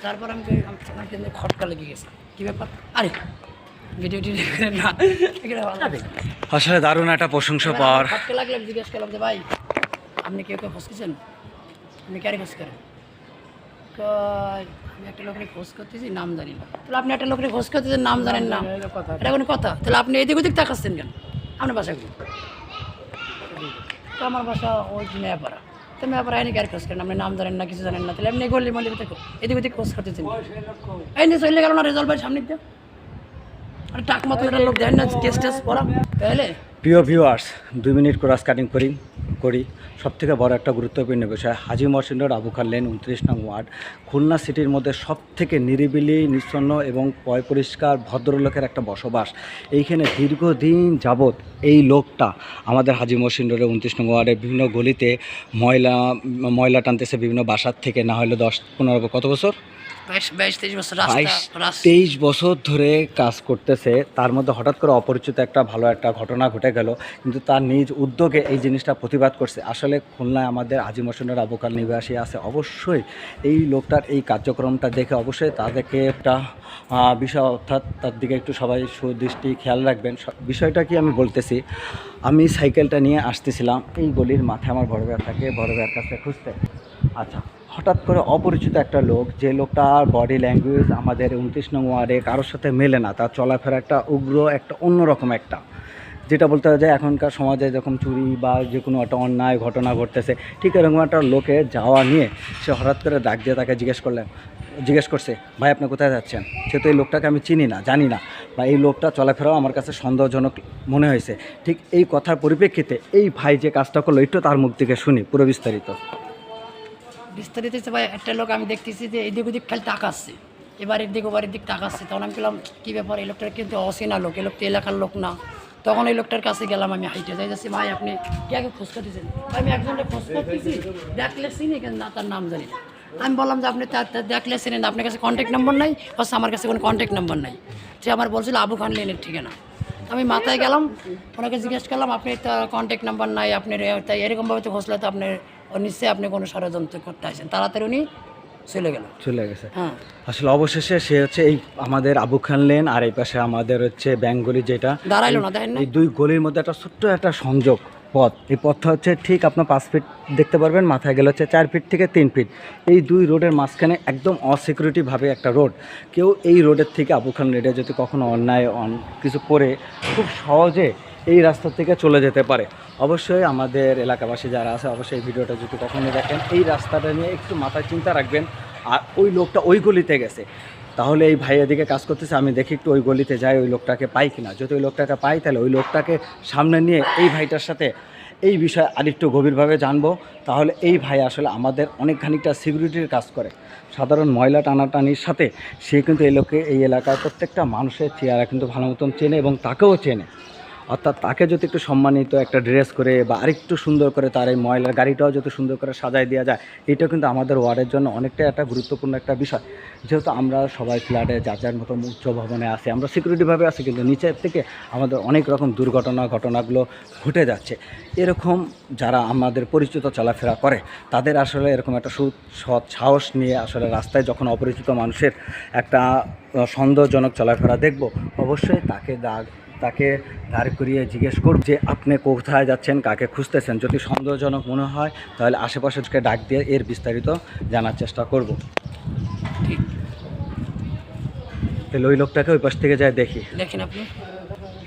তারপর আমি আমার কিন্তু খটকা লেগে গেছে, কী ব্যাপার, আরে ভিডিও না আসলে দারুণ একটা প্রশংসা পাওয়ার। খটকা লাগলে আমি জিজ্ঞেস করলাম যে ভাই আপনি কেউ কেউ ফসকেছেন, আপনি ক্যারি খোঁজ করেন? আমি একটা লোকের খোঁজ করতেছি, নাম জানি না। তাহলে আপনি একটা লোকের খোঁজ করতেছেন, নাম জানেন না, এটা কোনো কথা? তাহলে আপনি এদিক ওদিক তাকাচ্ছেন কেন? আপনার বাসা কি? তো আমার বাসা ওই মেয়াপাড়া। তো মেয়াপাড়া এনে ক্যারি খোঁজ করেন, আপনি নাম জানেন না, কিছু জানেন না, তাহলে আপনি গলি মলি এদিক ওদিক খোঁজ করতেছেন। এই নিয়ে চলে গেল না রেজাল্ট ভাই সামনে দিয়ে, আর টাক মতো একটা লোক দেন না কেস টেস পড়া। তাহলে প্রিয় ভিউয়ার্স, 2 মিনিট ক্রস কাটিং করি সবথেকে বড় একটা গুরুত্বপূর্ণ বিষয়, হাজী মহসিন রোড, আবু খান লেন, 29 নং ওয়ার্ড, খুলনা সিটির মধ্যে সবথেকে নিরিবিলি, নিচ্ছন্ন এবং পয় পরিষ্কার ভদ্রলোকের একটা বসবাস। এইখানে দীর্ঘদিন যাবৎ এই লোকটা আমাদের হাজী মহসিন রোডের 29 নং ওয়ার্ডের বিভিন্ন গলিতে ময়লা টানতেছে বিভিন্ন বাসার থেকে, না হলে 10-15 কত বছর, 22-23 বছর ধরে কাজ করতেছে। তার মধ্যে হঠাৎ করে অপরিচিত একটা ভালো একটা ঘটনা ঘটে গেল, কিন্তু তার নিজ উদ্যোগে এই জিনিসটা প্রতিবাদ করছে। আসলে খুলনায় আমাদের হাজী মহসিন রোড আবু খান নিবাসী আছে, অবশ্যই এই লোকটার এই কার্যক্রমটা দেখে অবশ্যই তাদেরকে একটা বিষয়, অর্থাৎ তার দিকে একটু সবাই সুদৃষ্টি খেয়াল রাখবেন। বিষয়টা কি আমি বলতেছি, আমি সাইকেলটা নিয়ে আসতেছিলাম, এই গলির মাথায় আমার বড় ভাই থাকে, বড় ভাইয়ের কাছে খুঁজতে। আচ্ছা, হঠাৎ করে অপরিচিত একটা লোক, যে লোকটার বডি ল্যাঙ্গুয়েজ আমাদের 29 নং ওয়ার্ডে কারোর সাথে মেলে না, তার চলাফেরা একটা উগ্র, একটা অন্যরকম একটা, যেটা বলতে হয় যে এখনকার সমাজে যখন চুরি বা যে কোনো একটা অন্যায় ঘটনা ঘটতেছে, ঠিক এরকম একটা লোকে যাওয়া নিয়ে সে হঠাৎ করে ডাক দিয়ে তাকে জিজ্ঞেস করছে, ভাই আপনি কোথায় যাচ্ছেন? সেহেতু এই লোকটাকে আমি চিনি না, জানি না, বা এই লোকটা চলাফেরাও আমার কাছে সন্দেহজনক মনে হয়েছে। ঠিক এই কথার পরিপ্রেক্ষিতে এই ভাই যে কাজটা করলো, একটু তার মুখ থেকে শুনি পুরো বিস্তারিত হচ্ছে ভাই। একটা লোক আমি দেখতেছি যে এদিক ওদিক খালি তাকাচ্ছে, এবারের দিক ওবারের দিক তাকাচ্ছে। তখন আমি বললাম কী ব্যাপার, এই লোকটার কিন্তু অচেনা লোক, এই লোক তো এলাকার লোক না। তখন এই লোকটার কাছে গেলাম, আমি হাইটে যাচ্ছি, ভাই আপনি কে আগে খোঁজ করতেছেন? আমি একজনকে খোঁজ করতেছি, দেখলে চিনি কিন্তু না, তার নাম জানি না। আমি বললাম যে আপনি তার দেখলে চিনেন, আপনার কাছে কন্ট্যাক্ট নাম্বার নাই? বলছে আমার কাছে কোনো কন্ট্যাক্ট নাম্বার নাই। সে আমার বলছিল আবু খান লেনের ঠিকানা। আমি মাথায় গেলাম, ওনাকে জিজ্ঞেস করলাম আপনি তার কন্ট্যাক্ট নাম্বার নাই, আপনার তাই এরকমভাবে তো খোঁজলে তো আপনার নিশ্চয়ই আপনি কোনো ষড়যন্ত্র করতে আসেন। তাড়াতাড়ি উনি চলে গেছে। হ্যাঁ, আসলে অবশেষে সে হচ্ছে এই আমাদের আবু খান লেন, আর এই পাশে আমাদের হচ্ছে ব্যাঙ্গলি, যেটা দাঁড়াইলো না, দেখেন না, এই 2 গলির মধ্যে একটা ছোট্ট একটা সংযোগ পথ। এই পথটা হচ্ছে ঠিক আপনার 5 ফিট দেখতে পারবেন, মাথায় গেলে হচ্ছে 4 ফিট থেকে 3 ফিট। এই 2 রোডের মাঝখানে একদম অসিকিউরিটিভাবে একটা রোড। কেউ এই রোডের থেকে আবু খান রোডে যদি কখনো অন্যায় কিছু করে খুব সহজে এই রাস্তা থেকে চলে যেতে পারে। অবশ্যই আমাদের এলাকাবাসী যারা আছে, অবশ্যই এই ভিডিওটা যদি কখনো দেখেন, এই রাস্তাটা নিয়ে একটু মাথায় চিন্তা রাখবেন। আর ওই লোকটা ওই গলিতে গেছে, তাহলে এই ভাই এদিকে কাজ করতেছে, আমি দেখি একটু ওই গলিতে যাই, ওই লোকটাকে পাই কিনা। যদি ওই লোকটাকে পাই, তাহলে ওই লোকটাকে সামনে নিয়ে এই ভাইটার সাথে এই বিষয়ে আরেকটু গভীরভাবে জানবো। তাহলে এই ভাই আসলে আমাদের অনেক খানিকটা সিকিউরিটির কাজ করে। সাধারণ ময়লা টানাটানির সাথে সে কিন্তু এই লোকে এই এলাকার প্রত্যেকটা মানুষের চেহারা কিন্তু ভালো মতন চেনে এবং তাকেও চেনে। অর্থাৎ তাকে যদি একটু সম্মানিত একটা ড্রেস করে বা আরেকটু সুন্দর করে তার এই ময়লার গাড়িটাও যদি সুন্দর করে সাজায় দেওয়া যায়, এটা কিন্তু আমাদের ওয়ার্ডের জন্য অনেকটাই একটা গুরুত্বপূর্ণ একটা বিষয়। যেহেতু আমরা সবাই ফ্ল্যাটে যার যার মতো উচ্চ ভবনে আছি, আমরা সিকিউরিটিভাবে আছি, কিন্তু নিচের থেকে আমাদের অনেক রকম ঘটনাগুলো ঘটে যাচ্ছে। এরকম যারা আমাদের পরিচিত চলাফেরা করে, তাদের আসলে এরকম একটা সৎ সাহস নিয়ে আসলে রাস্তায় যখন অপরিচিত মানুষের একটা সন্দেহজনক চলাফেরা দেখব, অবশ্যই তাকে দাঁড় করিয়ে জিজ্ঞেস করব যে আপনি কোথায় যাচ্ছেন, কাকে খুঁজতেছেন। যদি সন্দেহজনক মনে হয়, তাহলে আশেপাশেকে ডাক দিয়ে এর বিস্তারিত জানার চেষ্টা করব। তাহলে ওই লোকটাকে ওই পাশ থেকে যায় দেখেন আপনি।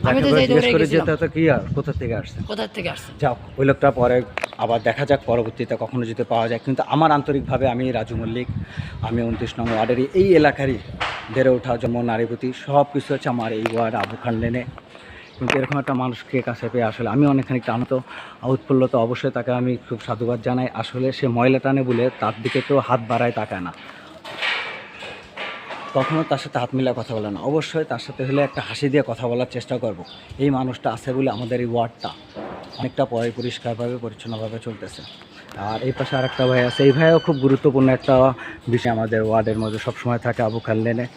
আমি তো জিজ্ঞেস করে যেতে হতো কি আর কোথা থেকে আসছেন। যাও, ওই লোকটা পরে আবার দেখা যাক, পরবর্তীতে কখনো যদি পাওয়া যায়। কিন্তু আমার আন্তরিকভাবে আমি রাজু মল্লিক, আমি 29 নং ওয়ার্ডেরই এই এলাকারই বেড়ে ওঠা, জন্ম, নারীপতি সব কিছু হচ্ছে আমার এই ওয়ার্ড আবু খান লেনে। কিন্তু এরকম একটা মানুষকে কাছে পেয়ে আসলে আমি অনেকখানি টানত, উৎফুল্লত। অবশ্যই তাকে আমি খুব সাধুবাদ জানাই। আসলে সে ময়লা টানে বলে তার দিকে কেউ হাত বাড়ায় তাকায় না, কখনও তার সাথে হাত মিলা কথা বলে না। অবশ্যই তার সাথে হলে একটা হাসি দিয়ে কথা বলার চেষ্টা করব। এই মানুষটা আছে বলে আমাদের এই ওয়ার্ডটা অনেকটা পরিষ্কারভাবে পরিচ্ছন্নভাবে চলতেছে। আর এই পাশে আরেকটা ভাই আছে, এই ভাইও খুব গুরুত্বপূর্ণ একটা বিষয় আমাদের ওয়ার্ডের মধ্যে সবসময় থাকে, আবু খান লেনে।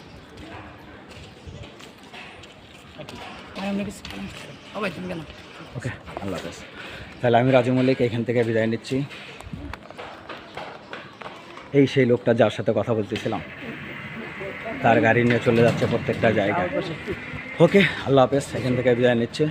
ওকে, আল্লাহ হাফেজ। তাহলে আমি রাজু মল্লিক এখান থেকে বিদায় নিচ্ছি। এই সেই লোকটা যার সাথে কথা বলতেছিলাম, তার গাড়ি নিয়ে চলে যাচ্ছে প্রত্যেকটা জায়গায়। ওকে, আল্লাহ হাফেজ, এখান থেকে বিদায় নিচ্ছে।